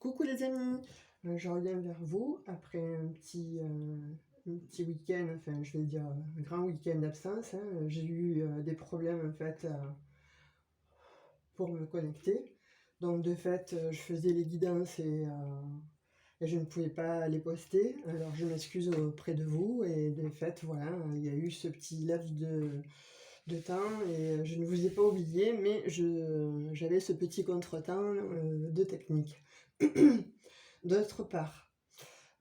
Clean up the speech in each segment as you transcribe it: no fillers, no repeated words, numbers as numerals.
Coucou les amis, je reviens vers vous après un petit week-end, enfin je vais dire un grand week-end d'absence, hein. J'ai eu des problèmes en fait pour me connecter. Donc de fait, je faisais les guidances et je ne pouvais pas les poster. Alors je m'excuse auprès de vous et de fait voilà, il y a eu ce petit laps de temps et je ne vous ai pas oublié, mais j'avais ce petit contretemps de technique. D'autre part,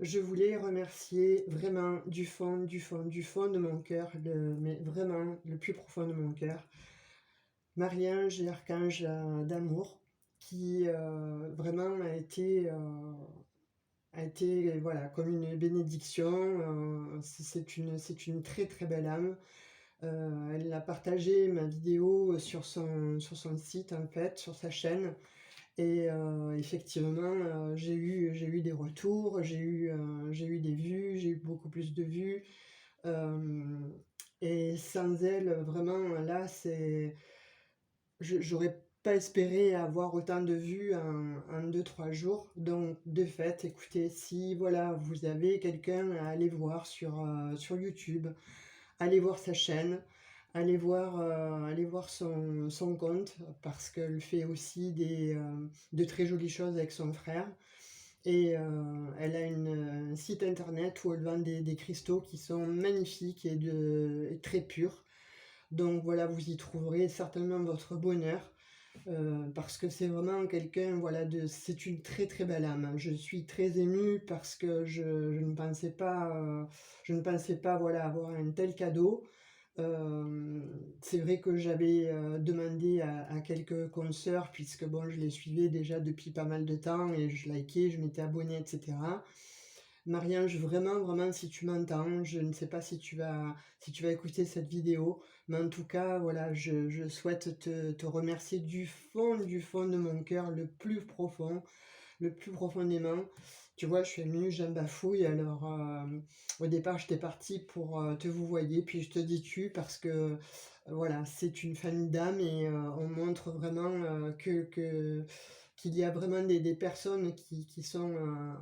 je voulais remercier vraiment du fond, du fond, du fond de mon cœur, mais vraiment le plus profond de mon cœur, Marie-Ange et Archange d'amour, qui vraiment a été voilà, comme une bénédiction. C'est une très très belle âme. Elle a partagé ma vidéo sur son site, en fait, sur sa chaîne. Et effectivement, j'ai eu des retours, j'ai eu des vues, j'ai eu beaucoup plus de vues. Hem et sans elle, vraiment, là, j'aurais pas espéré avoir autant de vues en 2-3 jours. Donc de fait, écoutez, si voilà, vous avez quelqu'un à aller voir sur YouTube, allez voir sa chaîne, allez voir son compte parce qu'elle fait aussi de très jolies choses avec son frère. Et elle a un site internet où elle vend des cristaux qui sont magnifiques et très purs. Donc voilà, vous y trouverez certainement votre bonheur. Parce que c'est vraiment quelqu'un, voilà, c'est une très très belle âme. Je suis très émue parce que je ne pensais pas voilà, avoir un tel cadeau. C'est vrai que j'avais demandé à quelques consoeurs, puisque bon, je les suivais déjà depuis pas mal de temps et je likais, je m'étais abonnée, etc. Marie-Ange, vraiment, vraiment, si tu m'entends, je ne sais pas si tu vas écouter cette vidéo, mais en tout cas, voilà, je souhaite te remercier du fond de mon cœur, le plus profondément. Tu vois, je suis émue, j'en bafouille. Alors, au départ, j'étais partie pour te vouvoyer, puis je te dis tu parce que voilà, c'est une famille d'âmes et on montre vraiment qu'il y a vraiment des personnes qui sont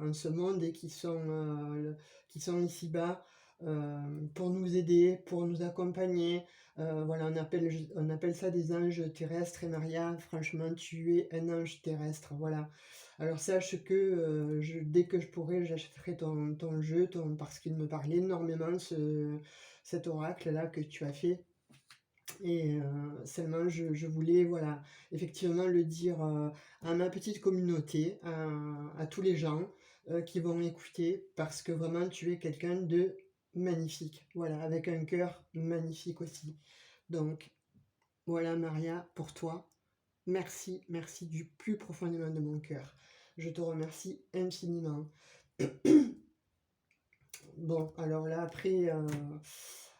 en ce monde et qui sont ici-bas pour nous aider, pour nous accompagner. Voilà, on appelle ça des anges terrestres et Maria, franchement, tu es un ange terrestre. Voilà. Alors sache que dès que je pourrai, j'achèterai ton jeu, parce qu'il me parlait énormément, cet oracle-là que tu as fait. Et seulement, je voulais, voilà, effectivement le dire à ma petite communauté, à tous les gens qui vont écouter, parce que vraiment, tu es quelqu'un de magnifique, voilà, avec un cœur magnifique aussi. Donc, voilà, Maria, pour toi, merci, merci du plus profondément de mon cœur. Je te remercie infiniment. Bon, alors là,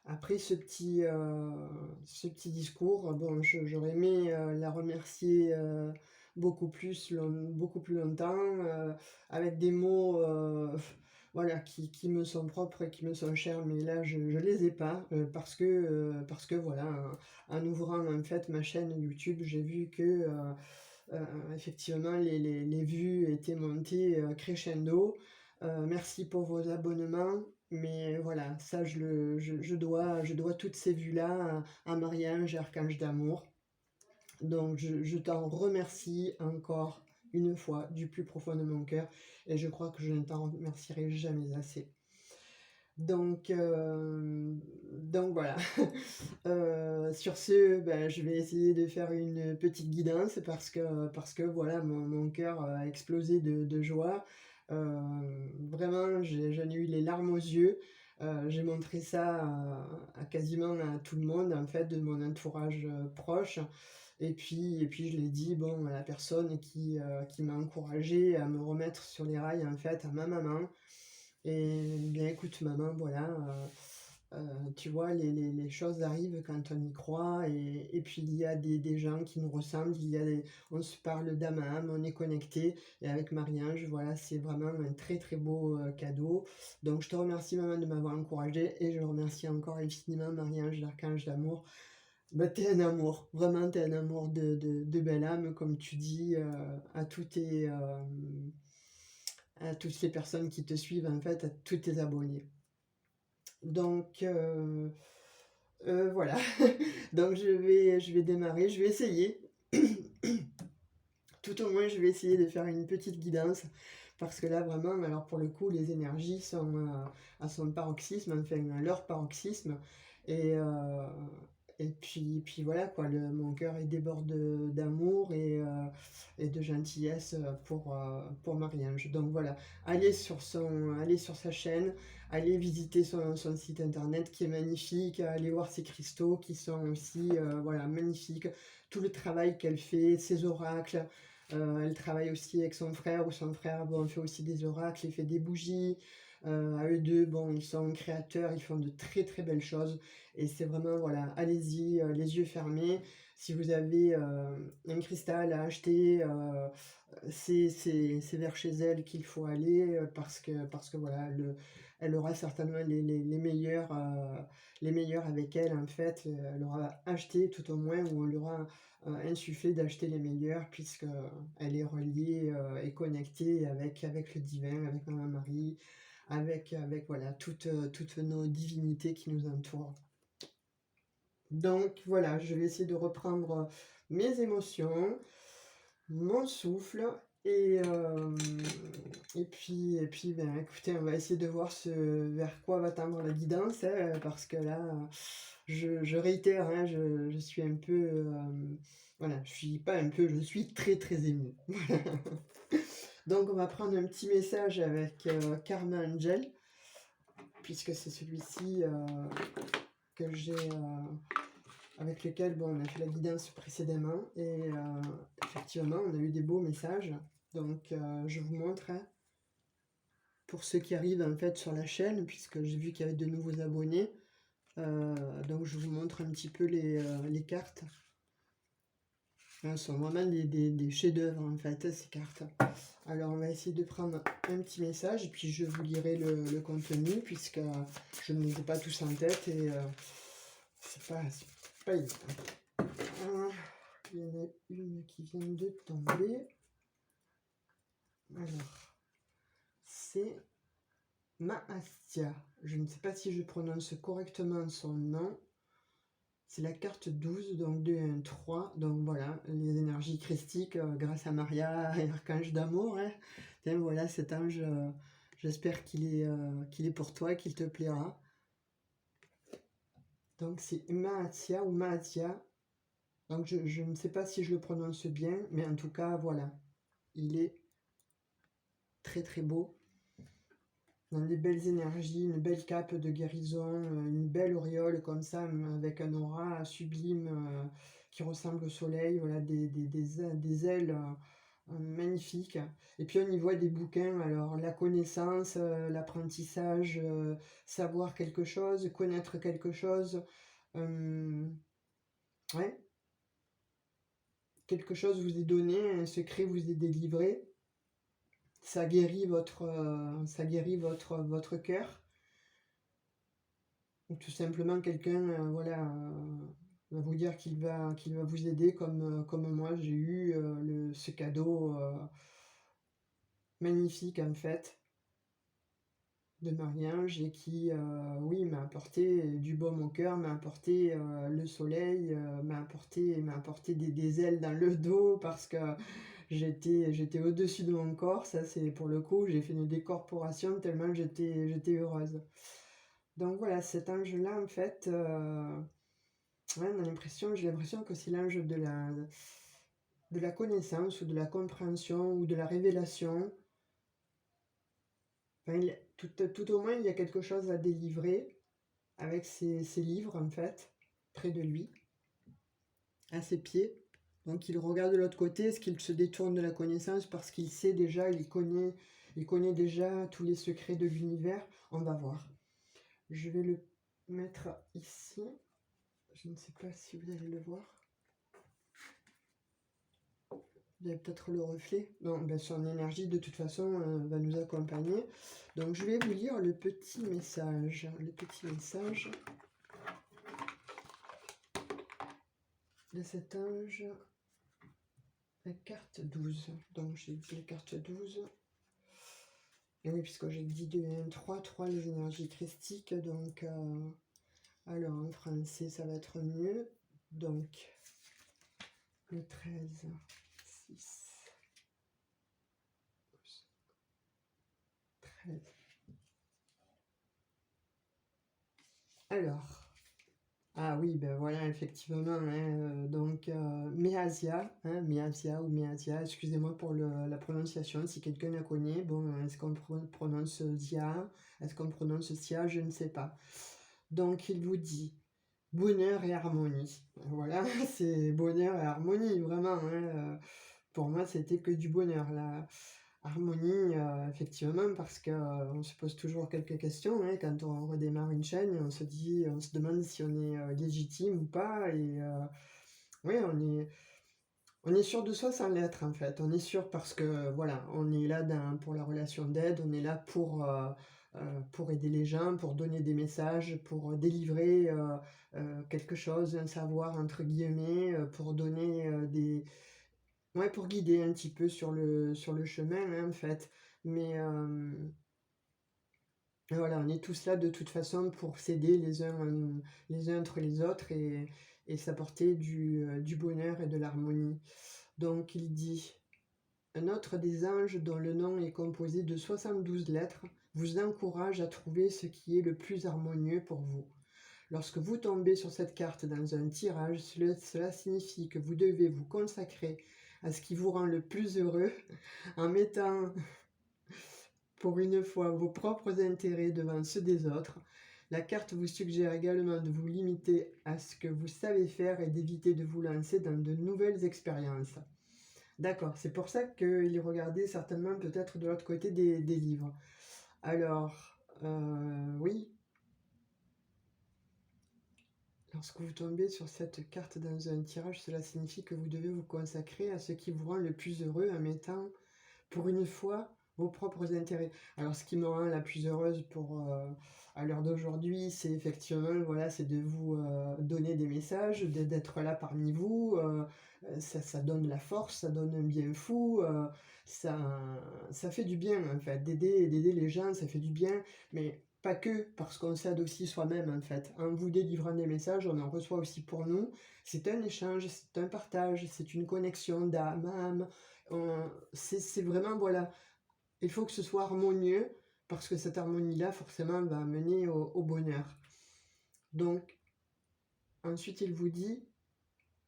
après ce petit discours, bon, j'aurais aimé la remercier beaucoup plus longtemps, avec des mots voilà, qui me sont propres et qui me sont chers, mais là, je ne les ai pas, parce que voilà, en ouvrant en fait ma chaîne YouTube, j'ai vu que effectivement les vues étaient montées crescendo. Merci pour vos abonnements, mais voilà, ça je dois toutes ces vues-là à Marie-Ange, Archange d'amour. Donc je t'en remercie encore une fois du plus profond de mon cœur et je crois que je ne t'en remercierai jamais assez. Donc voilà. Sur ce, ben, je vais essayer de faire une petite guidance parce que voilà, mon cœur a explosé de joie. Vraiment, j'en ai eu les larmes aux yeux. J'ai montré ça à quasiment à tout le monde, en fait, de mon entourage proche. Et puis je l'ai dit, bon, à la personne qui m'a encouragée à me remettre sur les rails, en fait, à ma maman. Et bien écoute maman, voilà, tu vois, les choses arrivent quand on y croit et puis il y a des gens qui nous ressemblent, on se parle d'âme à âme, on est connectés et avec Marie-Ange, voilà, c'est vraiment un très très beau cadeau. Donc je te remercie maman de m'avoir encouragée et je remercie encore infiniment Marie-Ange, l'archange d'amour. Bah, t'es un amour, vraiment t'es un amour de belle âme, comme tu dis, à tous tes, à toutes ces personnes qui te suivent, en fait, à tous tes abonnés. Donc, voilà. Donc je vais démarrer, je vais essayer. Tout au moins, je vais essayer de faire une petite guidance. Parce que là, vraiment, alors pour le coup, les énergies sont à son paroxysme, enfin, à leur paroxysme. Et, euh, et puis voilà, quoi, mon cœur il déborde d'amour et de gentillesse pour Marie-Ange. Donc voilà, allez sur sa chaîne, allez visiter son site internet qui est magnifique, allez voir ses cristaux qui sont aussi voilà, magnifiques, tout le travail qu'elle fait, ses oracles. Elle travaille aussi avec son frère, ou son frère bon, fait aussi des oracles, il fait des bougies. À eux deux, bon, ils sont créateurs, ils font de très très belles choses. Et c'est vraiment, voilà, allez-y, les yeux fermés. Si vous avez un cristal à acheter, c'est vers chez elle qu'il faut aller parce que voilà, elle aura certainement les meilleurs avec elle en fait. Elle aura acheté tout au moins, ou on lui aura insufflé d'acheter les meilleurs puisque elle est reliée et connectée avec le divin, avec Maman Marie, avec voilà, toutes nos divinités qui nous entourent. Donc voilà, je vais essayer de reprendre mes émotions, mon souffle, et puis ben, écoutez, on va essayer de voir vers quoi va tendre la guidance, hein, parce que là, je réitère, hein, je suis un peu, voilà, je suis pas un peu, je suis très très émue. Donc on va prendre un petit message avec Karma Angel, puisque c'est celui-ci que j'ai avec lequel bon, on a fait la guidance précédemment, et effectivement on a eu des beaux messages. Donc je vous montre, hein, pour ceux qui arrivent en fait sur la chaîne, puisque j'ai vu qu'il y avait de nouveaux abonnés, donc je vous montre un petit peu les cartes. Ce sont vraiment des chefs-d'œuvre en fait, ces cartes. Alors on va essayer de prendre un petit message, et puis je vous lirai le contenu, puisque je ne les ai pas tous en tête, et c'est pas évident. Il y en a une qui vient de tomber. Alors, c'est Maastia. Je ne sais pas si je prononce correctement son nom. C'est la carte 12, donc 2, 1, 3. Donc voilà, les énergies christiques grâce à Maria et Archange d'amour. Hein. Tiens, voilà cet ange, j'espère qu'il est pour toi, qu'il te plaira. Donc c'est Maatia ou Maatia. Donc je ne sais pas si je le prononce bien, mais en tout cas, voilà. Il est très très beau. Dans des belles énergies, une belle cape de guérison, une belle auréole comme ça, avec un aura sublime qui ressemble au soleil, voilà, des ailes magnifiques. Et puis on y voit des bouquins, alors la connaissance, l'apprentissage, savoir quelque chose, connaître quelque chose, ouais, quelque chose vous est donné, un secret vous est délivré. Ça guérit votre cœur. Ou tout simplement quelqu'un voilà, va vous dire qu'il va vous aider, comme moi j'ai eu ce cadeau magnifique en fait de Marie-Ange, et qui oui, m'a apporté du baume au cœur, m'a apporté le soleil, m'a apporté des ailes dans le dos, parce que j'étais au-dessus de mon corps. Ça c'est pour le coup, j'ai fait une décorporation tellement j'étais heureuse. Donc voilà, cet ange-là, en fait, ouais, j'ai l'impression que c'est l'ange de la connaissance, ou de la compréhension, ou de la révélation. Enfin, tout au moins, il y a quelque chose à délivrer avec ses livres, en fait, près de lui, à ses pieds. Donc il regarde de l'autre côté. Est-ce qu'il se détourne de la connaissance parce qu'il sait déjà, il connaît déjà tous les secrets de l'univers? On va voir. Je vais le mettre ici. Je ne sais pas si vous allez le voir. Vous avez peut-être le reflet. Non, ben son énergie de toute façon va nous accompagner. Donc je vais vous lire le petit message. Le petit message de cet ange. La carte 12. Donc j'ai dit la carte 12. Et oui, puisque j'ai dit 2 et 1, 3, 3 les énergies christiques, donc alors en français ça va être mieux. Donc le 13, 6, 13. Alors, ah oui, ben voilà, effectivement, hein, donc Méasia, hein, Méasia ou Méasia, excusez-moi pour la prononciation, si quelqu'un la connaît, bon, est-ce qu'on prononce Zia, est-ce qu'on prononce Sia, je ne sais pas. Donc il vous dit bonheur et harmonie. Voilà, c'est bonheur et harmonie, vraiment, hein, pour moi, c'était que du bonheur, là. Harmonie, effectivement, parce que on se pose toujours quelques questions, hein, quand on redémarre une chaîne, on se demande si on est légitime ou pas, et oui, on est sûr de soi sans l'être, en fait. On est sûr parce que, voilà, on est là pour la relation d'aide, on est là pour aider les gens, pour donner des messages, pour délivrer quelque chose, un savoir, entre guillemets, pour donner des... Ouais, pour guider un petit peu sur le chemin, hein, en fait. Mais voilà, on est tous là de toute façon pour s'aider les uns entre les autres et s'apporter du bonheur et de l'harmonie. Donc il dit, un autre des anges dont le nom est composé de 72 lettres vous encourage à trouver ce qui est le plus harmonieux pour vous. Lorsque vous tombez sur cette carte dans un tirage, cela signifie que vous devez vous consacrer à ce qui vous rend le plus heureux en mettant pour une fois vos propres intérêts devant ceux des autres. La carte vous suggère également de vous limiter à ce que vous savez faire et d'éviter de vous lancer dans de nouvelles expériences. D'accord, c'est pour ça qu'il regardait certainement peut-être de l'autre côté des livres. Alors, oui, lorsque vous tombez sur cette carte dans un tirage, cela signifie que vous devez vous consacrer à ce qui vous rend le plus heureux en mettant, pour une fois, vos propres intérêts. Alors, ce qui me rend la plus heureuse à l'heure d'aujourd'hui, c'est effectivement, voilà, c'est de vous donner des messages, d'être là parmi vous. Ça donne la force, ça donne un bien fou. Ça, ça fait du bien, en fait. D'aider les gens, ça fait du bien. Mais pas que, parce qu'on s'aide aussi soi-même, en fait. En vous délivrant des messages, on en reçoit aussi pour nous. C'est un échange, c'est un partage, c'est une connexion d'âme à âme. C'est vraiment, voilà, il faut que ce soit harmonieux, parce que cette harmonie-là, forcément, va mener au bonheur. Donc, ensuite, il vous dit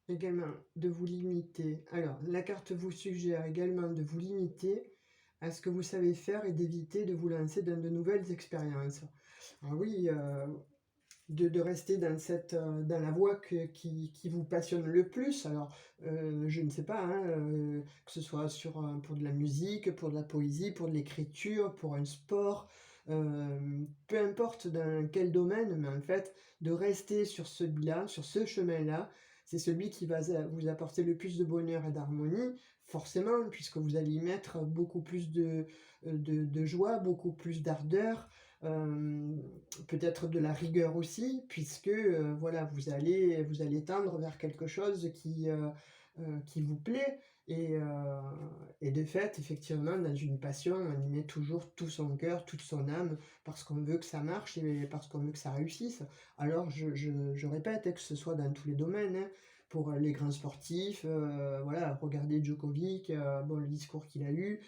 également de vous limiter. Alors, la carte vous suggère également de vous limiter à ce que vous savez faire et d'éviter de vous lancer dans de nouvelles expériences. Alors oui, de rester dans la voie qui vous passionne le plus. Alors, je ne sais pas, hein, que ce soit pour de la musique, pour de la poésie, pour de l'écriture, pour un sport, peu importe dans quel domaine, mais en fait, de rester sur celui-là, sur ce chemin-là, c'est celui qui va vous apporter le plus de bonheur et d'harmonie, forcément, puisque vous allez y mettre beaucoup plus de joie, beaucoup plus d'ardeur, euh, peut-être de la rigueur aussi, puisque voilà, vous allez tendre vers quelque chose qui vous plaît. Et de fait, effectivement, dans une passion, on y met toujours tout son cœur, toute son âme, parce qu'on veut que ça marche et parce qu'on veut que ça réussisse. Alors, je répète, hein, que ce soit dans tous les domaines, hein, pour les grands sportifs, voilà, regardez Djokovic, bon, le discours qu'il a eu,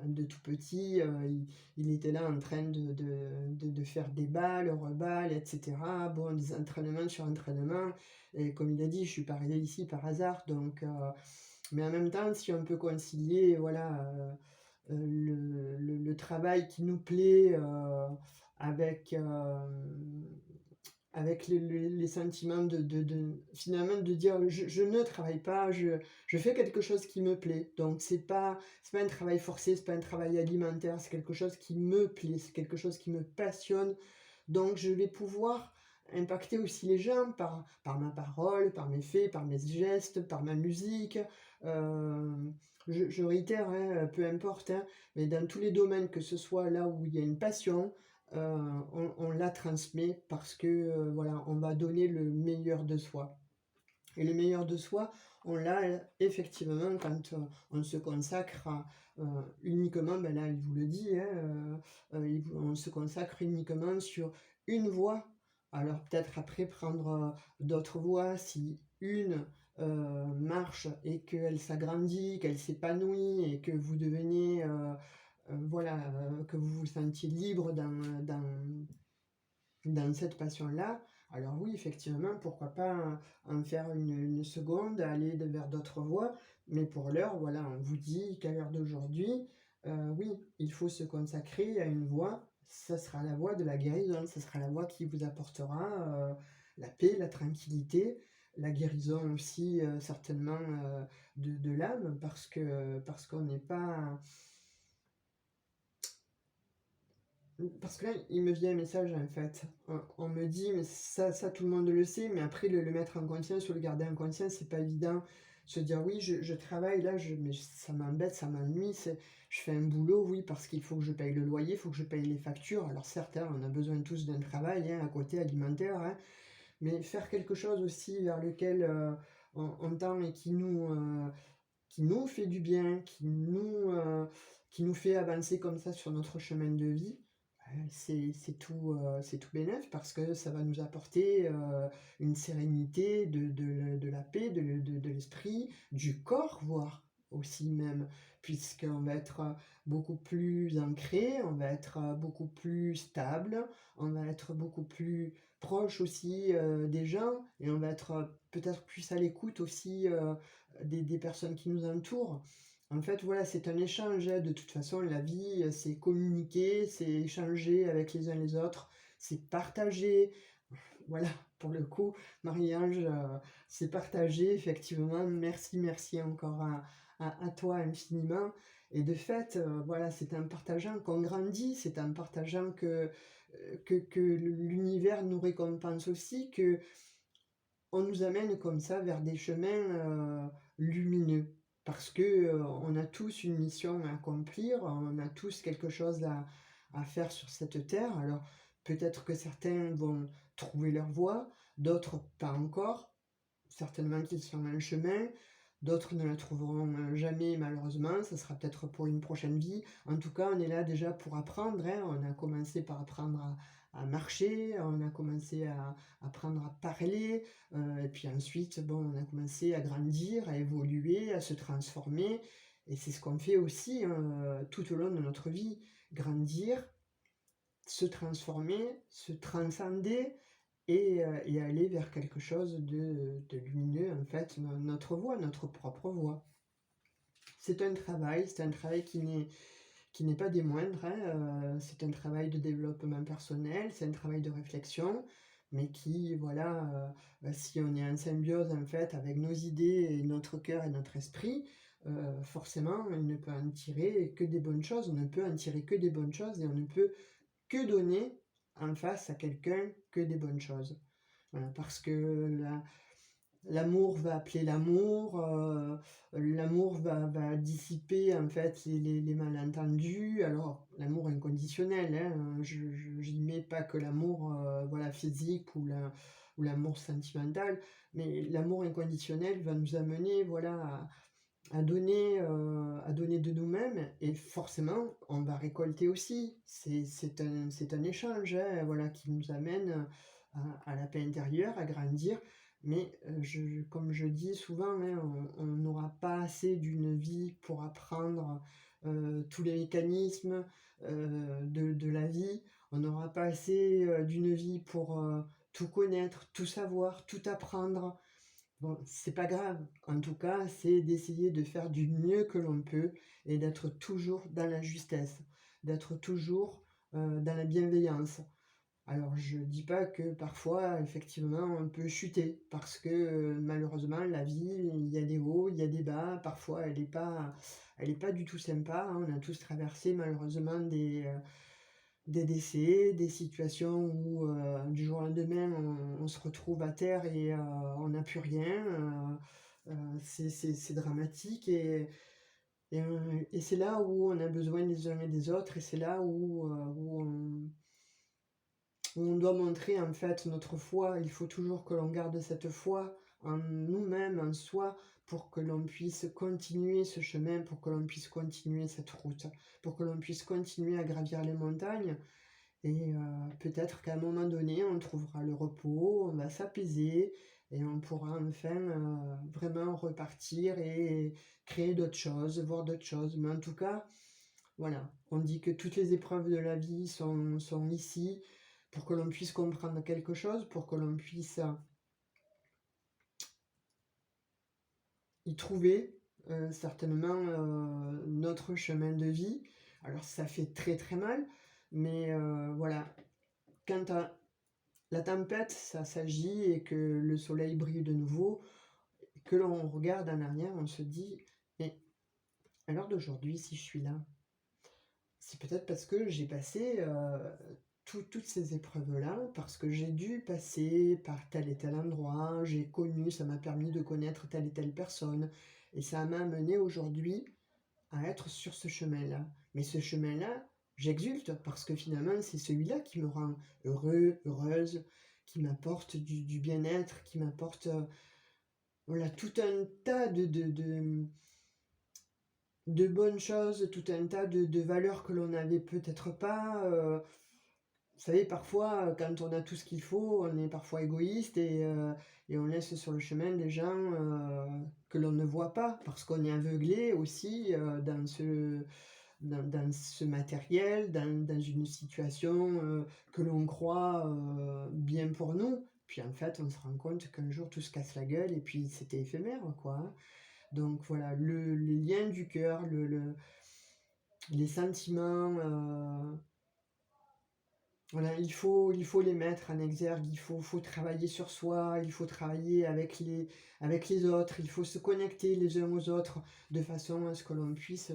de tout petit, il était là en train de faire des balles, reballes, etc. Bon, des entraînements sur entraînements. Et comme il a dit, je suis pas arrivé ici par hasard. Donc, mais en même temps, si on peut concilier, voilà, le travail qui nous plaît avec, avec les sentiments finalement de dire je ne travaille pas, je fais quelque chose qui me plaît. Donc c'est pas un travail forcé, c'est pas un travail alimentaire, c'est quelque chose qui me plaît, c'est quelque chose qui me passionne. Donc je vais pouvoir impacter aussi les gens par ma parole, par mes faits, par mes gestes, par ma musique. Euh, je réitère, hein, peu importe, hein, mais dans tous les domaines, que ce soit là où il y a une passion, on la transmet parce que voilà, on va donner le meilleur de soi. Et le meilleur de soi, on l'a effectivement quand on se consacre uniquement, ben là il vous le dit, hein, on se consacre uniquement sur une voie. Alors peut-être après prendre d'autres voies si une marche et qu'elle s'agrandit, qu'elle s'épanouit et que vous devenez, voilà, que vous vous sentiez libre dans cette passion-là, alors oui, effectivement, pourquoi pas en faire une seconde, aller vers d'autres voies, mais pour l'heure, voilà, on vous dit qu'à l'heure d'aujourd'hui, oui, il faut se consacrer à une voie, ça sera la voie de la guérison, ce sera la voie qui vous apportera la paix, la tranquillité, la guérison aussi certainement de l'âme, parce qu'on n'est pas... Parce que là, il me vient un message en fait. On me dit, mais ça tout le monde le sait, mais après le mettre en conscience ou le garder en conscience, c'est pas évident. Se dire, oui, je travaille là, mais ça m'embête, ça m'ennuie, je fais un boulot, oui, parce qu'il faut que je paye le loyer, il faut que je paye les factures. Alors certes, hein, on a besoin tous d'un travail à côté alimentaire, hein, mais faire quelque chose aussi vers lequel on tend et qui nous fait du bien, qui nous fait avancer comme ça sur notre chemin de vie, c'est tout bénef parce que ça va nous apporter une sérénité, de la paix, de l'esprit, du corps, voire aussi même, puisqu'on va être beaucoup plus ancré, on va être beaucoup plus stable, on va être beaucoup plus proche aussi des gens et on va être peut-être plus à l'écoute aussi des personnes qui nous entourent. En fait, voilà, c'est un échange, hein. De toute façon, la vie, c'est communiquer, c'est échanger avec les uns les autres, c'est partager. Voilà, pour le coup, Marie-Ange, c'est partager, effectivement. Merci, merci encore à toi infiniment. Et de fait, voilà, c'est en partageant qu'on grandit, c'est en partageant que l'univers nous récompense aussi, que on nous amène comme ça vers des chemins lumineux. Parce que on a tous une mission à accomplir, on a tous quelque chose à faire sur cette terre. Alors peut-être que certains vont trouver leur voie, d'autres pas encore. Certainement qu'ils sont en chemin, d'autres ne la trouveront jamais malheureusement, ça sera peut-être pour une prochaine vie. En tout cas, on est là déjà pour apprendre, hein. On a commencé par apprendre à marcher, on a commencé à apprendre à parler, et puis ensuite, bon, on a commencé à grandir, à évoluer, à se transformer, et c'est ce qu'on fait aussi tout au long de notre vie, grandir, se transformer, se transcender, et aller vers quelque chose de lumineux, en fait, notre voie, notre propre voie. C'est un travail qui n'est pas des moindres, hein, c'est un travail de développement personnel, c'est un travail de réflexion, mais qui, voilà, si on est en symbiose, en fait, avec nos idées et notre cœur et notre esprit, forcément, on ne peut en tirer que des bonnes choses, on ne peut en tirer que des bonnes choses, et on ne peut que donner en face à quelqu'un que des bonnes choses. Voilà, parce que l'amour va appeler l'amour, l'amour va dissiper en fait les malentendus. Alors, l'amour inconditionnel, hein, je n'y mets pas que l'amour voilà, physique ou l'amour sentimental, mais l'amour inconditionnel va nous amener voilà, à donner de nous-mêmes, et forcément on va récolter aussi. C'est un échange hein, voilà, qui nous amène à la paix intérieure, à grandir. Mais comme je dis souvent, hein, on n'aura pas assez d'une vie pour apprendre tous les mécanismes de la vie. On n'aura pas assez d'une vie pour tout connaître, tout savoir, tout apprendre. Bon, c'est pas grave. En tout cas, c'est d'essayer de faire du mieux que l'on peut et d'être toujours dans la justesse, d'être toujours dans la bienveillance. Alors, je dis pas que parfois, effectivement, on peut chuter parce que malheureusement, la vie, il y a des hauts, il y a des bas. Parfois, elle est pas du tout sympa, hein. On a tous traversé malheureusement des décès, des situations où du jour au lendemain on se retrouve à terre et on n'a plus rien. C'est dramatique et c'est là où on a besoin des uns et des autres et c'est là où on doit montrer en fait notre foi. Il faut toujours que l'on garde cette foi en nous-mêmes, en soi, pour que l'on puisse continuer ce chemin, pour que l'on puisse continuer cette route, pour que l'on puisse continuer à gravir les montagnes. Et peut-être qu'à un moment donné, on trouvera le repos, on va s'apaiser et on pourra enfin, vraiment repartir et créer d'autres choses, voir d'autres choses. Mais en tout cas, voilà, on dit que toutes les épreuves de la vie sont ici pour que l'on puisse comprendre quelque chose, pour que l'on puisse y trouver certainement notre chemin de vie. Alors ça fait très très mal, mais voilà, quand la tempête, ça s'agit et que le soleil brille de nouveau, que l'on regarde en arrière, on se dit, mais à l'heure d'aujourd'hui, si je suis là, c'est peut-être parce que j'ai passé toutes ces épreuves-là, parce que j'ai dû passer par tel et tel endroit, j'ai connu, ça m'a permis de connaître telle et telle personne, et ça m'a amené aujourd'hui à être sur ce chemin-là. Mais ce chemin-là, j'exulte parce que finalement, c'est celui-là qui me rend heureux, heureuse, qui m'apporte du bien-être, qui m'apporte voilà, tout un tas de bonnes choses, tout un tas de valeurs que l'on n'avait peut-être pas. Vous savez, parfois, quand on a tout ce qu'il faut, on est parfois égoïste et on laisse sur le chemin des gens que l'on ne voit pas, parce qu'on est aveuglé aussi dans ce matériel, dans une situation que l'on croit bien pour nous. Puis en fait, on se rend compte qu'un jour, tout se casse la gueule et puis c'était éphémère, quoi, hein. Donc voilà, les liens du cœur, les sentiments, voilà, il faut les mettre en exergue, faut travailler sur soi, il faut travailler avec les autres, il faut se connecter les uns aux autres de façon à ce que l'on puisse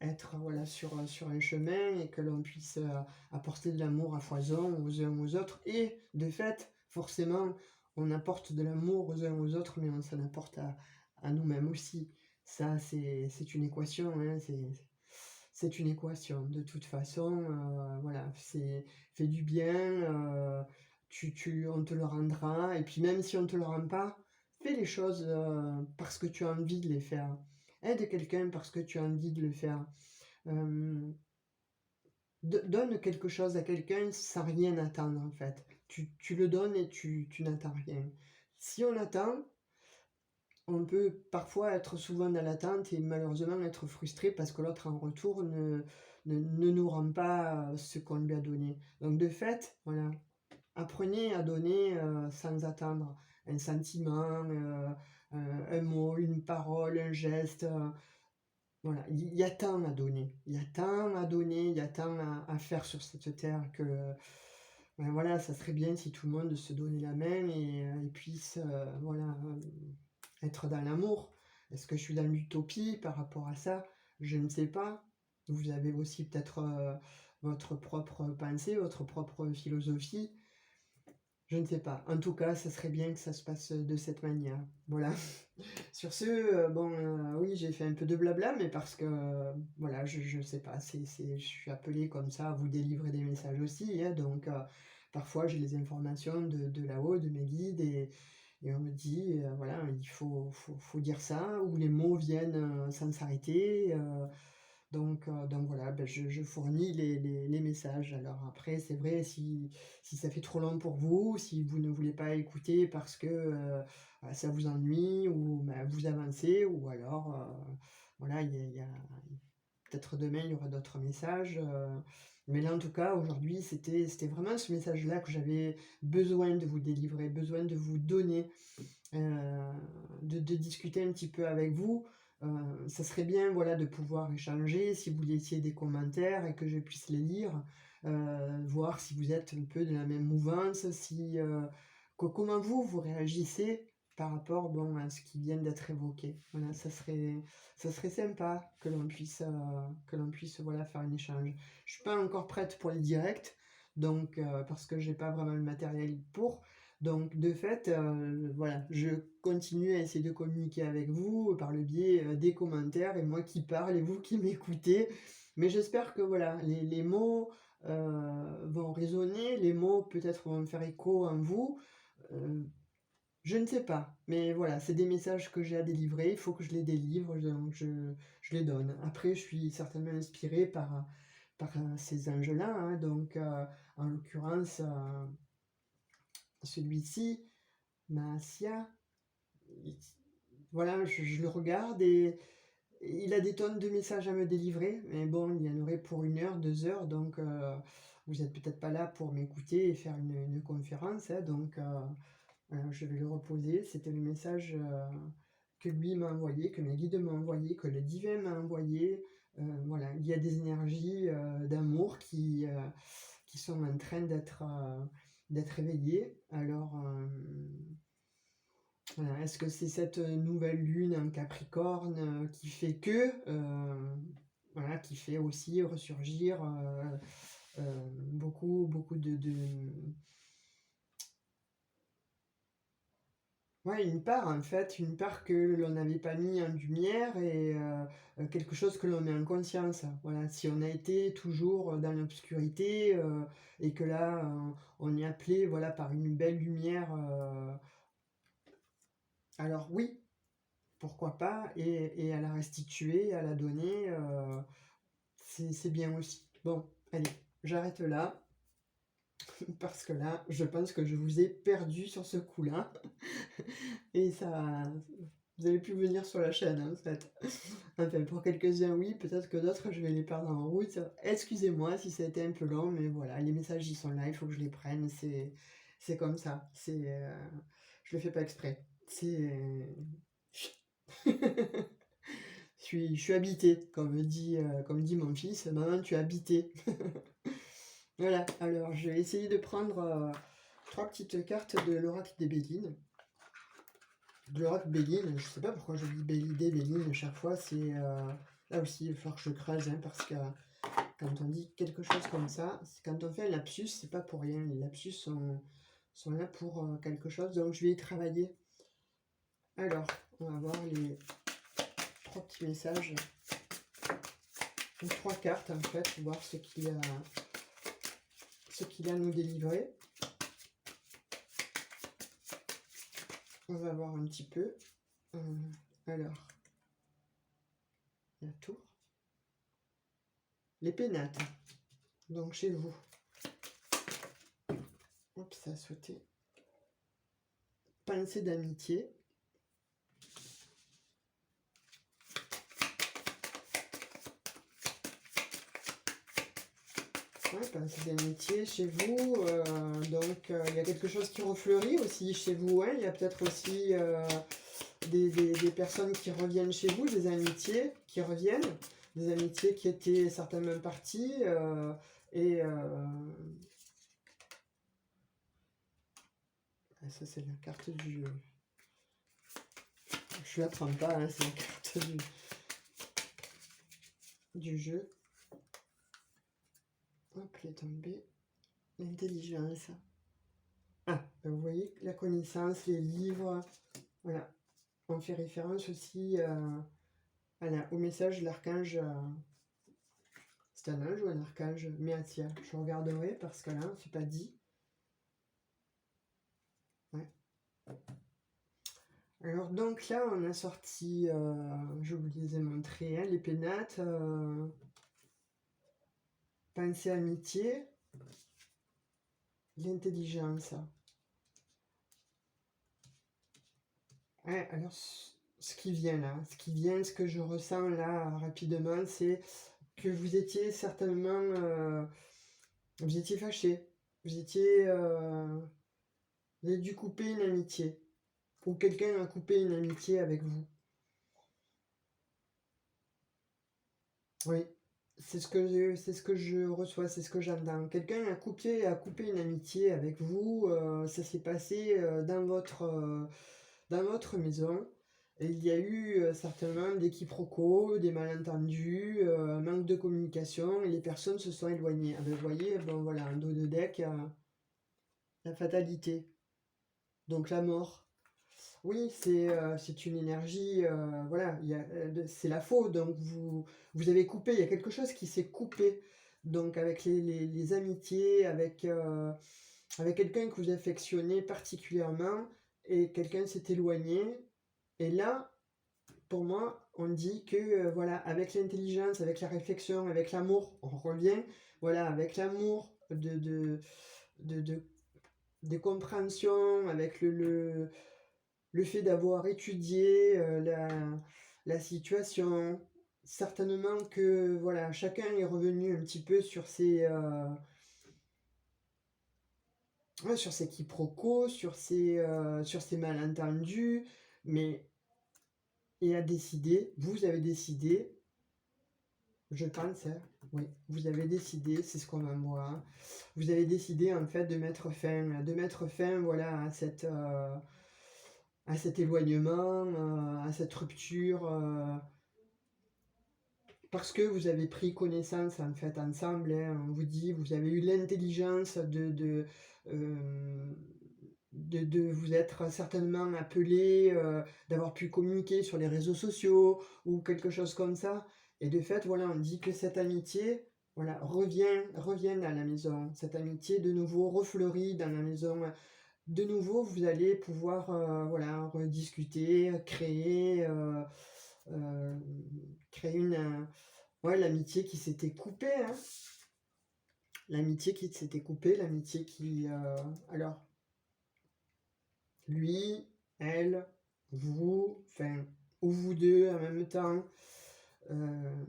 être voilà, sur un chemin et que l'on puisse apporter de l'amour à foison aux uns aux autres. Et de fait, forcément, on apporte de l'amour aux uns aux autres, mais on s'en apporte à nous-mêmes aussi. Ça, c'est une équation, hein, c'est une équation. De toute façon, voilà, c'est fais du bien, on te le rendra. Et puis même si on ne te le rend pas, fais les choses parce que tu as envie de les faire. Aide quelqu'un parce que tu as envie de le faire. Euh, donne quelque chose à quelqu'un sans rien attendre en fait. Tu le donnes et tu n'attends rien. Si on attend, on peut parfois être souvent dans l'attente et malheureusement être frustré parce que l'autre en retour ne nous rend pas ce qu'on lui a donné. Donc de fait, voilà, apprenez à donner sans attendre un sentiment, un mot, une parole, un geste. Voilà, il y a tant à donner, il y a tant à donner, il y a tant à faire sur cette terre que ben voilà, ça serait bien si tout le monde se donnait la main et puisse voilà, être dans l'amour. Est-ce que je suis dans l'utopie par rapport à ça? Je ne sais pas. Vous avez aussi peut-être votre propre pensée, votre propre philosophie. Je ne sais pas. En tout cas, ça serait bien que ça se passe de cette manière. Voilà. Sur ce, bon, oui, j'ai fait un peu de blabla, mais parce que, voilà, je sais pas, je suis appelée comme ça à vous délivrer des messages aussi, hein, donc parfois j'ai les informations de là-haut, de mes guides, et on me dit, voilà, il faut dire ça, ou les mots viennent sans s'arrêter. Donc voilà, ben je fournis les messages. Alors après, c'est vrai, si ça fait trop long pour vous, si vous ne voulez pas écouter parce que ça vous ennuie, ou ben, vous avancez, ou alors, voilà, peut-être demain, il y aura d'autres messages. Mais là, en tout cas, aujourd'hui, c'était vraiment ce message-là que j'avais besoin de vous délivrer, besoin de vous donner, de discuter un petit peu avec vous. Ça serait bien, voilà, de pouvoir échanger, si vous laissiez des commentaires et que je puisse les lire, voir si vous êtes un peu de la même mouvance, comment vous réagissez par rapport, bon, à ce qui vient d'être évoqué. Voilà, ça serait sympa que l'on puisse, voilà, faire un échange. Je suis pas encore prête pour les directs, donc parce que j'ai pas vraiment le matériel pour. Donc de fait, voilà, je continue à essayer de communiquer avec vous par le biais des commentaires, et moi qui parle et vous qui m'écoutez. Mais j'espère que voilà, les mots vont résonner, les mots peut-être vont faire écho en vous. Je ne sais pas, mais voilà, c'est des messages que j'ai à délivrer, il faut que je les délivre, donc je les donne. Après, je suis certainement inspirée par ces anges-là, hein, donc en l'occurrence, celui-ci, Maasia, il- voilà, je le regarde et il a des tonnes de messages à me délivrer, mais bon, il y en aurait pour 1 heure, 2 heures, donc vous êtes peut-être pas là pour m'écouter et faire une conférence, hein, donc je vais le reposer. C'était le message que lui m'a envoyé, que mes guides m'ont envoyé, que le divin m'a envoyé. Voilà, il y a des énergies d'amour qui sont en train d'être éveillées. Alors, voilà, est-ce que c'est cette nouvelle lune en Capricorne qui fait que, voilà, qui fait aussi ressurgir beaucoup ouais, une part en fait, une part que l'on n'avait pas mis en lumière et quelque chose que l'on met en conscience. Voilà, si on a été toujours dans l'obscurité et que là on est appelé voilà par une belle lumière, alors oui, pourquoi pas, et à la restituer, à la donner, c'est bien aussi. Bon, allez, j'arrête là parce que là, je pense que je vous ai perdu sur ce coup-là et ça. Vous allez plus venir sur la chaîne, hein, en fait. Enfin, pour quelques-uns, oui, peut-être que d'autres, je vais les perdre en route. Excusez-moi si ça a été un peu long, mais voilà, les messages, ils sont là, il faut que je les prenne. C'est comme ça. Je le fais pas exprès. Je suis habité, comme dit mon fils. Maman, tu es habité. Voilà, alors je vais essayer de prendre 3 petites cartes de l'oracle des Béguines. L'oracle Béguine, je sais pas pourquoi je dis Béguine à chaque fois, c'est là aussi il va falloir que je creuse, hein, parce que quand on dit quelque chose comme ça, quand on fait un lapsus, c'est pas pour rien, les lapsus sont là pour quelque chose, donc je vais y travailler. Alors, on va voir les 3 petits messages, ou 3 cartes en fait, pour voir ce qu'il a à nous délivrer. On va voir un petit peu. Alors, la tour. Les pénates, donc chez vous. Hop, ça a sauté. Pensée d'amitié. Ouais, pensée d'amitié chez vous. Donc, il y a quelque chose qui refleurit aussi chez vous. Hein. Il y a peut-être aussi des personnes qui reviennent chez vous, des amitiés qui reviennent, des amitiés qui étaient certainement parties. Et ça, c'est la carte du... Je ne la prends pas, hein, c'est la carte du jeu. Hop, elle est tombée. L'intelligence. Ah, vous voyez, la connaissance, les livres, voilà. On fait référence aussi au message de l'archange. C'est un ange ou un archange? Méatia. Je regarderai parce que là, c'est pas dit. Ouais. Alors donc là, on a sorti, je vous les ai montrés, hein, les pénates, pensée amitié, l'intelligence. Ouais, alors ce qui vient là, ce que je ressens là rapidement, c'est que vous étiez certainement, vous étiez fâché, vous avez dû couper une amitié, ou quelqu'un a coupé une amitié avec vous. Oui, c'est ce que je reçois, c'est ce que j'entends. Quelqu'un a coupé une amitié avec vous, ça s'est passé dans votre maison. Et il y a eu certainement des quiproquos, des malentendus, un manque de communication, et les personnes se sont éloignées. Ah ben, vous voyez, bon voilà, en dos de deck, la fatalité, donc la mort. Oui, c'est une énergie, voilà, c'est la faute, donc vous avez coupé, il y a quelque chose qui s'est coupé, donc avec les amitiés, avec quelqu'un que vous affectionnez particulièrement, et quelqu'un s'est éloigné. Et là, pour moi, on dit que voilà, avec l'intelligence, avec la réflexion, avec l'amour, on revient, voilà, avec l'amour de, des compréhensions, avec le fait d'avoir étudié la situation, certainement que voilà, chacun est revenu un petit peu ouais, sur ses quiproquos, sur ses malentendus, mais et a décidé, vous avez décidé, je pense, hein, oui, vous avez décidé, c'est ce qu'on m'envoie, hein, vous avez décidé en fait de mettre fin, voilà, à cet éloignement, à cette rupture, parce que vous avez pris connaissance en fait ensemble, hein, on vous dit, vous avez eu l'intelligence euh, de vous être certainement appelé, d'avoir pu communiquer sur les réseaux sociaux ou quelque chose comme ça. Et de fait, voilà, on dit que cette amitié, voilà, revient à la maison. Cette amitié de nouveau refleurit dans la maison. De nouveau, vous allez pouvoir, voilà, rediscuter, euh, créer ouais, l'amitié qui s'était coupée, hein. L'amitié qui s'était coupée, l'amitié qui, alors, lui, elle, vous, enfin, ou vous deux en même temps. Euh,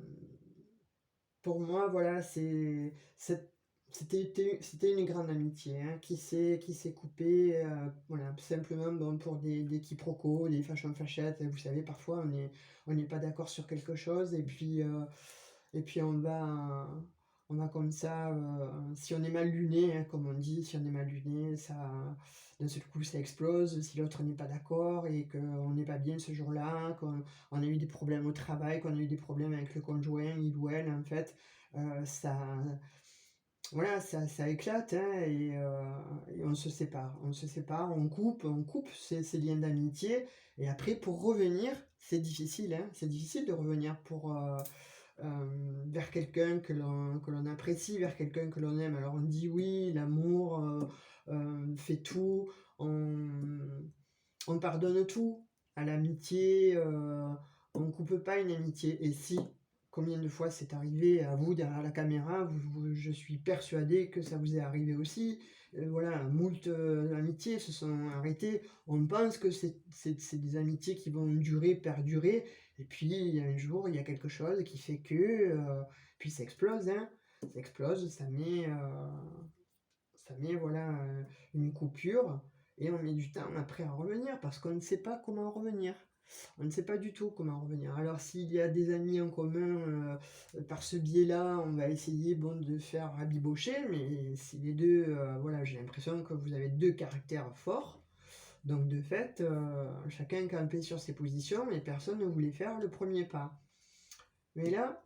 pour moi, voilà, c'était une grande amitié, hein, qui s'est coupée, voilà, simplement bon, pour des quiproquos, des fâchettes. Vous savez, parfois on n'est pas d'accord sur quelque chose et puis on va comme ça, si on est mal luné, hein, comme on dit, si on est mal luné, ça, d'un seul coup ça explose, si l'autre n'est pas d'accord et qu'on n'est pas bien ce jour-là, qu'on on a eu des problèmes au travail, qu'on a eu des problèmes avec le conjoint, il ou elle, en fait, ça, voilà, ça éclate, hein, et on se sépare, on coupe ces liens d'amitié, et après pour revenir, c'est difficile, hein, c'est difficile de revenir vers quelqu'un que l'on apprécie, vers quelqu'un que l'on aime. Alors on dit oui, l'amour fait tout, on pardonne tout à l'amitié, on ne coupe pas une amitié. Et si, combien de fois c'est arrivé à vous derrière la caméra, je suis persuadé que ça vous est arrivé aussi. Voilà, moult amitiés se sont arrêtées. On pense que c'est des amitiés qui vont durer, perdurer. Et puis il y a un jour, il y a quelque chose qui fait que, puis ça explose, hein. Ça explose, ça met voilà, une coupure, et on met du temps après à revenir parce qu'on ne sait pas comment revenir. On ne sait pas du tout comment revenir. Alors s'il y a des amis en commun, par ce biais-là, on va essayer bon, de faire rabibocher, mais si les deux, voilà, j'ai l'impression que vous avez deux caractères forts, donc de fait, chacun campait sur ses positions et personne ne voulait faire le premier pas. Mais là,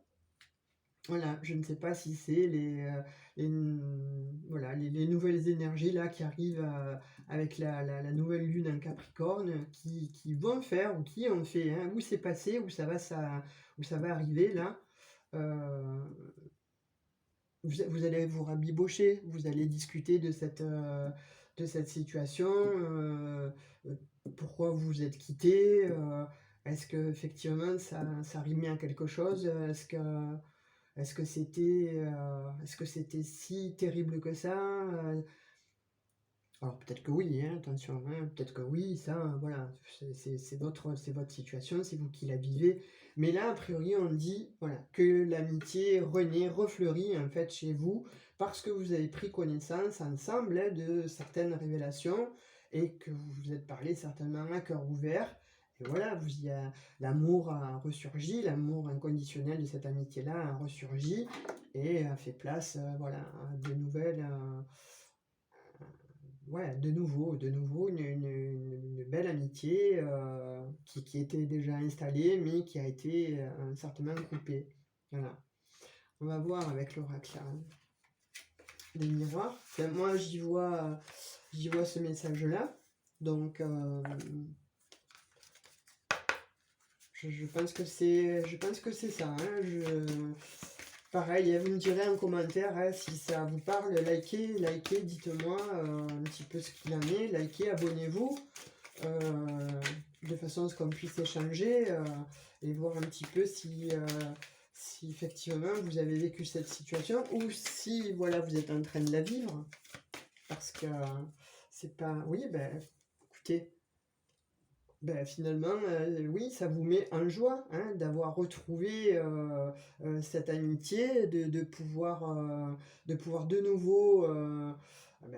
voilà, je ne sais pas si c'est les, voilà, les nouvelles énergies là qui arrivent avec la nouvelle lune en Capricorne qui vont faire ou qui ont fait, hein, où c'est passé, où ça va arriver là. Euh, vous allez vous rabibocher, vous allez discuter de cette situation, euh, pourquoi vous vous êtes quittés, est-ce que effectivement ça rimait à quelque chose, est-ce que c'était si terrible que ça? Alors peut-être que oui, hein, attention, hein, peut-être que oui, ça, voilà, c'est votre situation, c'est vous qui la vivez. Mais là, a priori, on dit voilà, que l'amitié renaît, refleurit en fait chez vous, parce que vous avez pris connaissance ensemble, hein, de certaines révélations, et que vous vous êtes parlé certainement à cœur ouvert. Et voilà, l'amour a ressurgi, l'amour inconditionnel de cette amitié-là a ressurgi et a fait place, voilà, à de nouvelles. Ouais, de nouveau une belle amitié, qui était déjà installée, mais qui a été certainement coupée. Voilà. On va voir avec l'oracle hein, des miroirs. Enfin, moi, j'y vois ce message-là. Donc, je pense que c'est ça. Hein. Pareil, vous me direz en commentaire hein, si ça vous parle. Likez, dites-moi un petit peu ce qu'il en est. Likez, abonnez-vous. de façon à ce qu'on puisse échanger et voir un petit peu si effectivement vous avez vécu cette situation ou si voilà vous êtes en train de la vivre. Parce que c'est pas... Oui, ben écoutez, ben, finalement, oui, ça vous met en joie hein, d'avoir retrouvé cette amitié, de pouvoir de nouveau ben,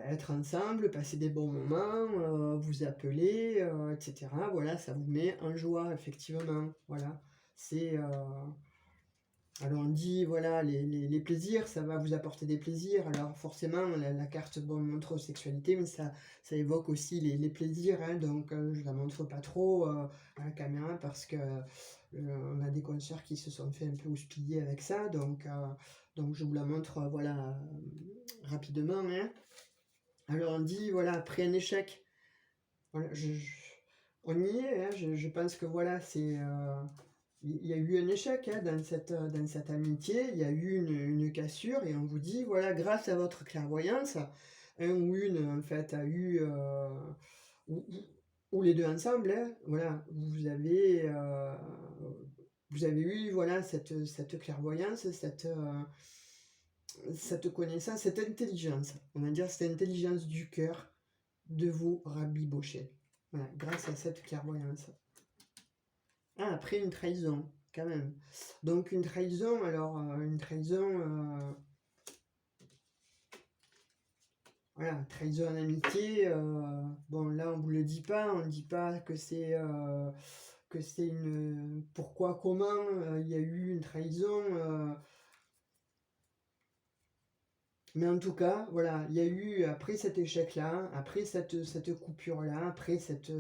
être ensemble, passer des bons moments, vous appeler, etc. Voilà, ça vous met en joie, effectivement. Voilà, c'est... alors on dit, voilà, les plaisirs, ça va vous apporter des plaisirs. Alors forcément, la carte bon, montre sexualité, mais ça évoque aussi les plaisirs. Hein, donc je la montre pas trop à la caméra parce que on a des consoeurs qui se sont fait un peu houspiller avec ça. Donc je vous la montre voilà, rapidement. Hein. Alors on dit, voilà, après un échec, voilà, on y est. Hein, je pense que voilà, c'est... il y a eu un échec hein, dans cette amitié, il y a eu une cassure et on vous dit, voilà, grâce à votre clairvoyance, un ou une en fait a eu, ou, ou les deux ensemble, hein, voilà, vous avez eu voilà, cette clairvoyance, cette connaissance, cette intelligence, on va dire cette intelligence du cœur de vous rabibocher, voilà, grâce à cette clairvoyance. Ah, après une trahison, quand même. Donc une trahison, alors une trahison, voilà, trahison en amitié. Bon, là on vous le dit pas, on ne dit pas que c'est une pourquoi, comment il y a eu une trahison. Mais en tout cas, voilà, il y a eu, après cet échec-là, après cette coupure-là, après cette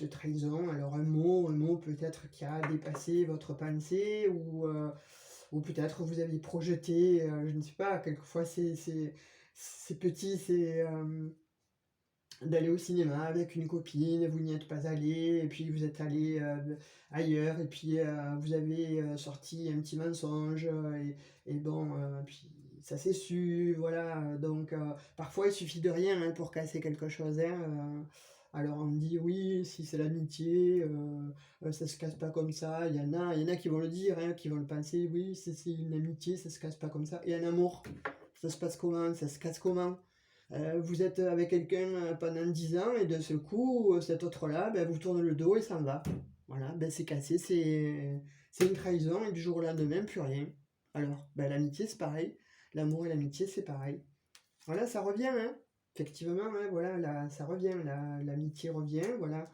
trahison, alors un mot peut-être qui a dépassé votre pensée, ou peut-être vous aviez projeté, je ne sais pas, quelquefois c'est petit, c'est d'aller au cinéma avec une copine, vous n'y êtes pas allé, et puis vous êtes allé ailleurs, et puis vous avez sorti un petit mensonge, et bon, puis ça s'est su, voilà. Donc parfois il suffit de rien hein, pour casser quelque chose. Hein, alors on me dit oui, si c'est l'amitié, ça se casse pas comme ça. Il y en a qui vont le dire, hein, qui vont le penser, oui, c'est une amitié, ça se casse pas comme ça. Et un amour, ça se passe comment? Ça se casse comment? Vous êtes avec quelqu'un pendant 10 ans et de ce coup, cet autre-là, ben, vous tourne le dos et s'en va. Voilà, ben, c'est cassé, c'est une trahison et du jour au lendemain, plus rien. Alors, ben, l'amitié, c'est pareil. L'amour et l'amitié, c'est pareil. Voilà, ça revient, hein. Effectivement, hein, voilà, ça revient, l'amitié revient, voilà.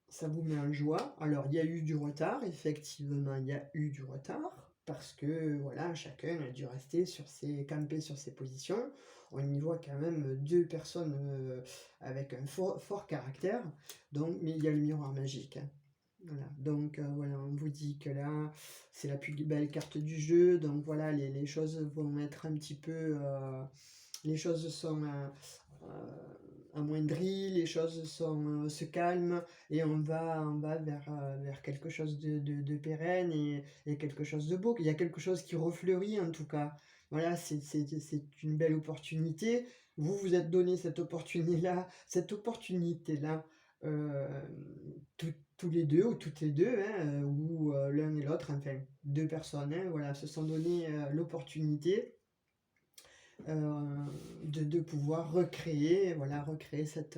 Ça vous met en joie. Alors, il y a eu du retard, effectivement, il y a eu du retard, parce que, voilà, chacun a dû rester camper sur ses positions. On y voit quand même deux personnes avec un fort caractère, donc, mais il y a le miroir magique. Hein. Voilà, donc voilà, on vous dit que là, c'est la plus belle carte du jeu, donc voilà, les choses vont être un petit peu... les choses sont amoindries, les choses se calment, et on va vers quelque chose de pérenne et quelque chose de beau. Il y a quelque chose qui refleurit en tout cas. Voilà, c'est une belle opportunité. Vous vous êtes donné cette opportunité-là, euh, tous les deux ou toutes les deux, hein, ou l'un et l'autre, enfin deux personnes, hein, voilà, se sont donné l'opportunité de pouvoir recréer, voilà, recréer cette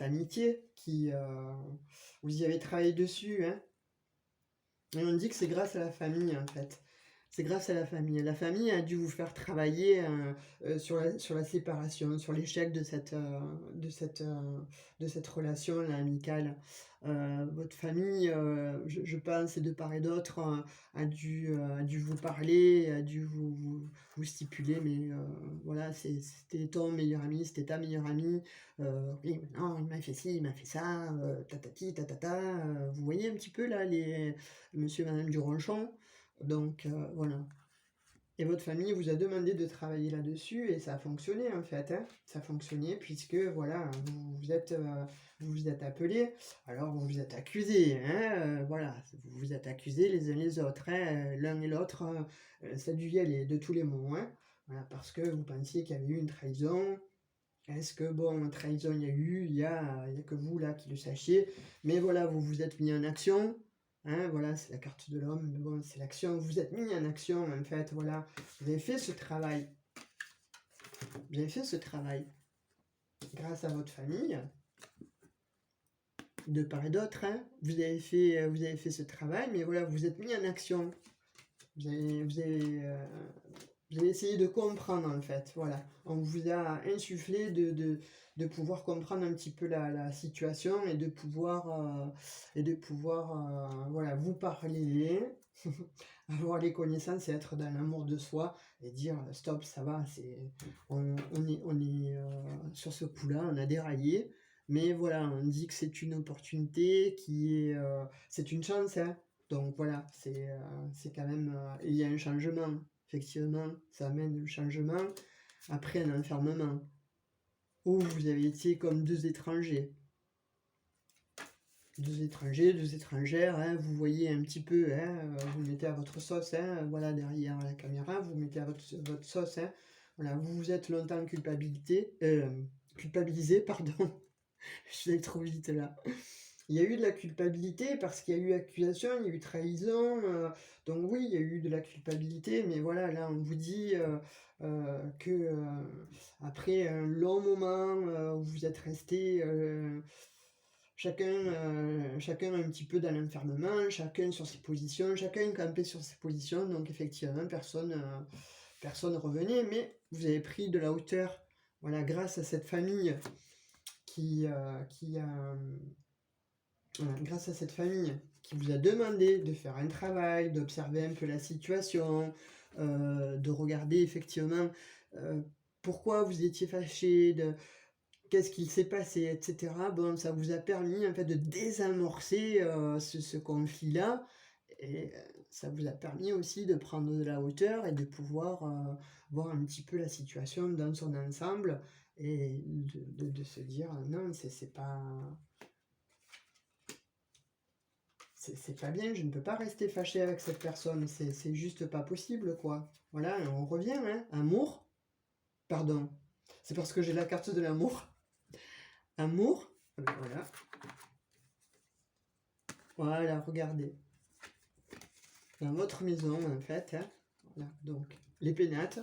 amitié qui, vous y avez travaillé dessus, hein. Et on dit que c'est grâce à la famille, en fait. C'est grâce à la famille. La famille a dû vous faire travailler sur la séparation, sur l'échec de cette relation-là, amicale. Votre famille, je pense, et de part et d'autre, a dû vous parler, a dû vous stipuler, mais voilà, c'était ton meilleur ami, c'était ta meilleure amie. Oui, non, il m'a fait ci, il m'a fait ça, tatati, tatata. Vous voyez un petit peu là, monsieur et madame Duronchon. Donc voilà. Et votre famille vous a demandé de travailler là-dessus et ça a fonctionné en fait. Hein. Ça a fonctionné puisque voilà, vous vous êtes appelés, alors vous vous êtes accusés. Hein, voilà, vous vous êtes accusés les uns les autres. Hein, l'un et l'autre, ça a dû y aller de tous les mots. Hein, voilà, parce que vous pensiez qu'il y avait eu une trahison. Est-ce que, bon, trahison, il y a que vous, là, qui le sachiez, mais voilà, vous vous êtes mis en action, hein, voilà, c'est la carte de l'homme, mais bon, c'est l'action, vous vous êtes mis en action, en fait, voilà, vous avez fait ce travail, vous avez fait ce travail grâce à votre famille, de part et d'autre, hein, vous avez fait ce travail, mais voilà, vous vous êtes mis en action, vous avez, vous avez, euh, vous avez essayé de comprendre, en fait, voilà. On vous a insufflé de pouvoir comprendre un petit peu la situation et de pouvoir voilà, vous parler, avoir les connaissances et être dans l'amour de soi et dire stop, ça va, on est sur ce coup-là, on a déraillé, mais voilà, on dit que c'est une opportunité c'est une chance, hein. Donc voilà, c'est quand même, il y a un changement, effectivement, ça amène un changement après un enfermement où vous avez été comme deux étrangers. Deux étrangers, deux étrangères, hein, vous voyez un petit peu, hein, vous mettez à votre sauce, hein, voilà, derrière la caméra, vous mettez à votre sauce, hein, voilà, vous vous êtes longtemps culpabilisé, pardon, je suis allé trop vite là. Il y a eu de la culpabilité parce qu'il y a eu accusation, il y a eu trahison, donc oui, il y a eu de la culpabilité, mais voilà, là, on vous dit que après un long moment où vous êtes resté chacun un petit peu dans l'enfermement, chacun sur ses positions, chacun campé sur ses positions, donc effectivement, personne revenait, mais vous avez pris de la hauteur, voilà, grâce à cette famille qui a voilà, grâce à cette famille qui vous a demandé de faire un travail, d'observer un peu la situation, de regarder effectivement euh, pourquoi vous étiez fâché, qu'est-ce qui s'est passé, etc. Bon, ça vous a permis en fait de désamorcer ce conflit-là et ça vous a permis aussi de prendre de la hauteur et de pouvoir voir un petit peu la situation dans son ensemble et de se dire non, c'est pas bien, je ne peux pas rester fâché avec cette personne, c'est juste pas possible, quoi. Voilà, et on revient, hein. Amour, pardon, c'est parce que j'ai la carte de l'amour. Amour, voilà. Voilà, regardez. Dans votre maison, en fait, hein. Voilà, donc, les pénates,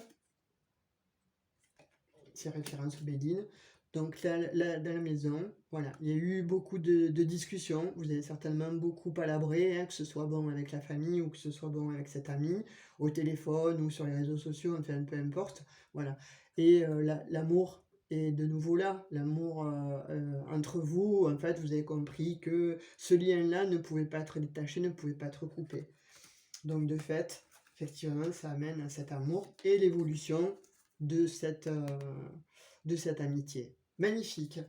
c'est référence au Bédine. Donc là, dans la maison, voilà, il y a eu beaucoup de discussions, vous avez certainement beaucoup palabré, hein, que ce soit bon avec la famille ou que ce soit bon avec cet ami, au téléphone ou sur les réseaux sociaux, enfin peu importe, voilà. Et l'amour est de nouveau là, l'amour entre vous, en fait, vous avez compris que ce lien-là ne pouvait pas être détaché, ne pouvait pas être coupé. Donc de fait, effectivement, ça amène à cet amour et l'évolution de cette amitié. Magnifique.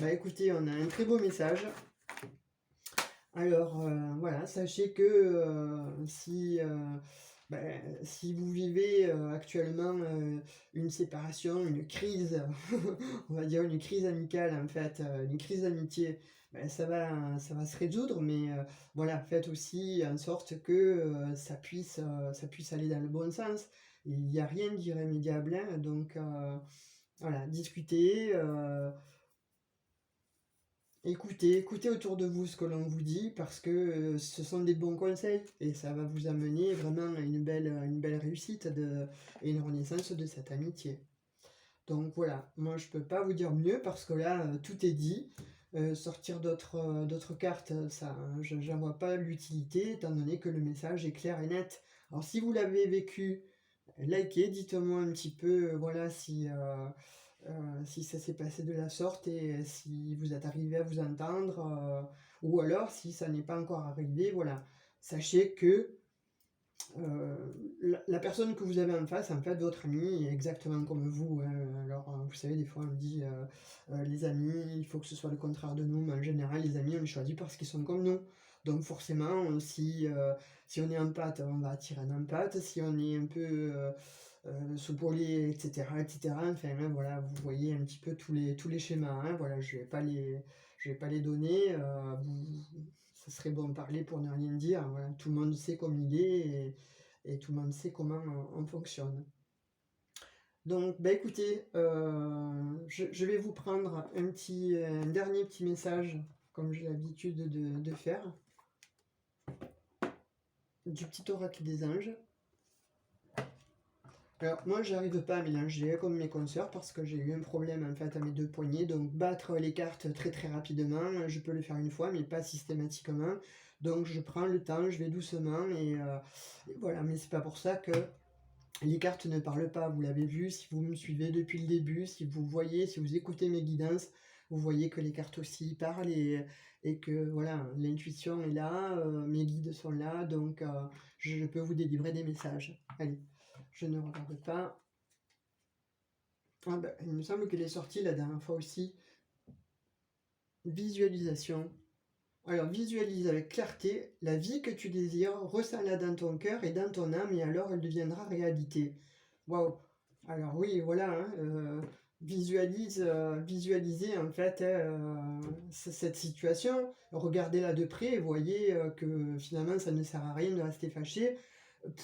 Bah écoutez, on a un très beau message. Alors voilà, sachez que si vous vivez actuellement une séparation, une crise, on va dire une crise amicale en fait, une crise d'amitié, ça va se résoudre, mais voilà, faites aussi en sorte que ça puisse aller dans le bon sens. Il n'y a rien d'irrémédiable, hein, donc voilà, discutez. Écoutez autour de vous ce que l'on vous dit parce que ce sont des bons conseils et ça va vous amener vraiment à une belle réussite et une renaissance de cette amitié. Donc voilà, moi je peux pas vous dire mieux parce que là tout est dit. Sortir d'autres cartes, ça, j'en vois pas l'utilité étant donné que le message est clair et net. Alors si vous l'avez vécu, likez, dites-moi un petit peu, voilà, si ça s'est passé de la sorte et si vous êtes arrivé à vous entendre, ou alors si ça n'est pas encore arrivé, voilà. Sachez que la personne que vous avez en face, en fait, votre ami est exactement comme vous, hein. Alors, vous savez, des fois on dit les amis, il faut que ce soit le contraire de nous, mais en général, les amis, on les choisit parce qu'ils sont comme nous. Donc forcément, si on est en pâte, on va attirer un empathe. Si on est un peu saupoudré, etc., etc., enfin, hein, voilà, vous voyez un petit peu tous les schémas, hein, voilà, je vais pas les donner. Ça serait bon de parler pour ne rien dire. Voilà, tout le monde sait comme il est et tout le monde sait comment on fonctionne. Donc, bah écoutez, je vais vous prendre un dernier petit message, comme j'ai l'habitude de faire, du petit oracle des anges. Alors, moi, j'arrive pas à mélanger comme mes consoeurs parce que j'ai eu un problème en fait à mes deux poignets. Donc, battre les cartes très très rapidement, je peux le faire une fois, mais pas systématiquement. Donc, je prends le temps, je vais doucement et voilà. Mais c'est pas pour ça que les cartes ne parlent pas. Vous l'avez vu, si vous me suivez depuis le début, si vous voyez, si vous écoutez mes guidances, vous voyez que les cartes aussi parlent et que voilà, l'intuition est là, mes guides sont là, donc je peux vous délivrer des messages. Allez. Je ne regarde pas. Ah bah, il me semble qu'elle est sortie la dernière fois aussi. Visualisation. Alors, visualise avec clarté la vie que tu désires, ressens-la dans ton cœur et dans ton âme, et alors elle deviendra réalité. Waouh! Alors oui, voilà, hein, visualisez en fait cette situation, regardez-la de près et voyez que finalement ça ne sert à rien de rester fâché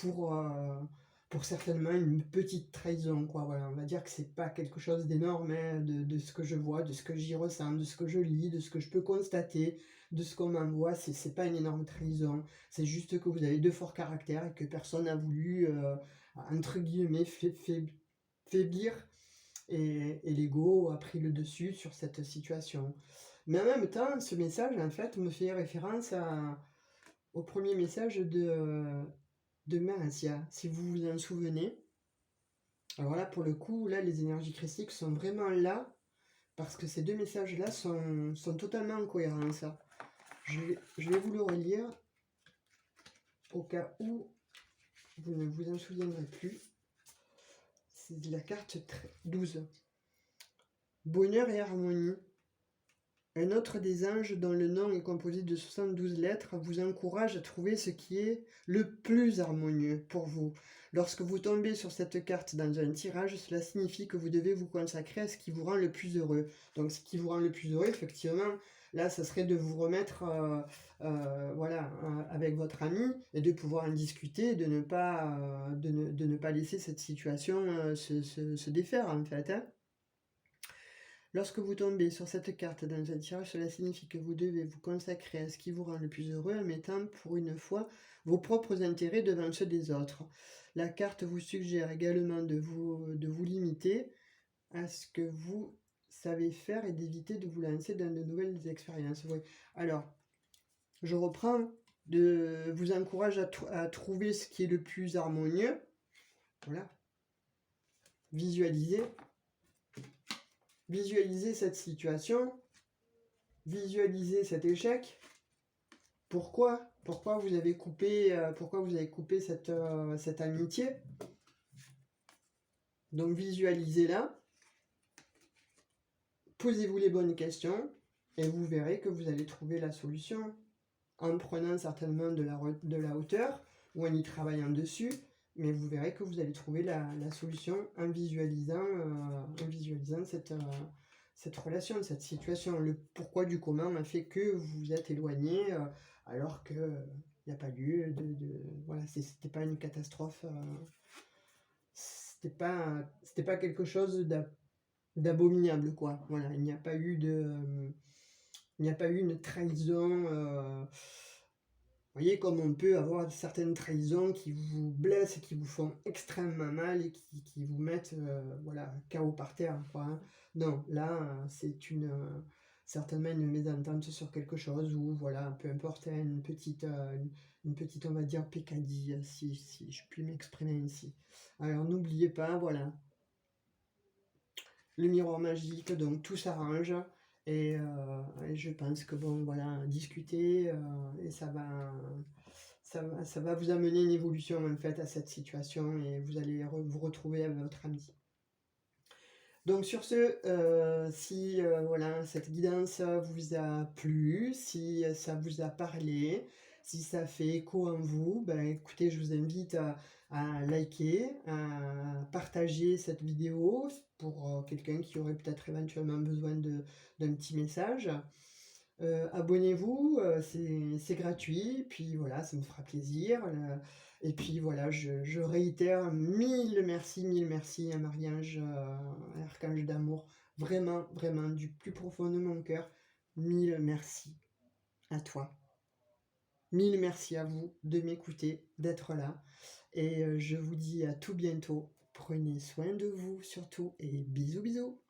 pour, euh, pour certainement une petite trahison, quoi. Voilà, on va dire que c'est pas quelque chose d'énorme hein, de ce que je vois, de ce que j'y ressens, de ce que je lis, de ce que je peux constater, de ce qu'on m'envoie, c'est pas une énorme trahison, c'est juste que vous avez de forts caractères et que personne n'a voulu, entre guillemets, faiblir et l'ego a pris le dessus sur cette situation. Mais en même temps, ce message, en fait, me fait référence au premier message de Marasia, si vous vous en souvenez. Alors là, pour le coup, là, les énergies christiques sont vraiment là, parce que ces deux messages-là sont totalement en cohérence. Je vais vous le relire, au cas où vous ne vous en souviendrez plus. C'est la carte 12. Bonheur et harmonie. Un autre des anges, dont le nom est composé de 72 lettres, vous encourage à trouver ce qui est le plus harmonieux pour vous. Lorsque vous tombez sur cette carte dans un tirage, cela signifie que vous devez vous consacrer à ce qui vous rend le plus heureux. Donc ce qui vous rend le plus heureux, effectivement, là, ça serait de vous remettre voilà, avec votre ami et de pouvoir en discuter, de ne pas laisser cette situation se défaire, en fait. Hein. Lorsque vous tombez sur cette carte dans un tirage, cela signifie que vous devez vous consacrer à ce qui vous rend le plus heureux en mettant pour une fois vos propres intérêts devant ceux des autres. La carte vous suggère également de vous limiter à ce que vous savez faire et d'éviter de vous lancer dans de nouvelles expériences. Oui. Alors, je reprends, vous encourage à trouver ce qui est le plus harmonieux. Voilà. Visualisez cette situation, visualiser cet échec. Pourquoi vous avez coupé, cette amitié? Donc visualisez-la, posez-vous les bonnes questions et vous verrez que vous allez trouver la solution en prenant certainement de la hauteur ou en y travaillant dessus, mais vous verrez que vous allez trouver la solution en visualisant cette relation, cette situation. Le pourquoi du comment a fait que vous vous êtes éloigné alors que il n'y a pas lieu voilà, c'était pas une catastrophe, c'était pas quelque chose d'abominable, quoi. Voilà, il n'y a pas eu une trahison. Vous voyez, comme on peut avoir certaines trahisons qui vous blessent, qui vous font extrêmement mal et qui vous mettent voilà, KO par terre, quoi, hein. Non, là, c'est certainement une mésentente sur quelque chose ou voilà, peu importe, hein, une petite, on va dire, pécadille, si je puis m'exprimer ainsi. Alors, n'oubliez pas, voilà, le miroir magique, donc tout s'arrange. Et je pense que bon, voilà, discuter, et ça va vous amener une évolution en fait à cette situation et vous allez vous retrouver avec votre ami. Donc sur ce, si voilà, cette guidance vous a plu, si ça vous a parlé, si ça fait écho en vous, ben écoutez, je vous invite à liker, à partager cette vidéo pour quelqu'un qui aurait peut-être éventuellement besoin d'un petit message. Abonnez-vous, c'est gratuit, puis voilà, ça me fera plaisir, et puis voilà, je réitère mille merci à Marie-Ange, Archange d'amour. Vraiment, vraiment, du plus profond de mon cœur, mille merci à toi. Mille merci à vous de m'écouter, d'être là, et je vous dis à tout bientôt. Prenez soin de vous surtout, et bisous bisous.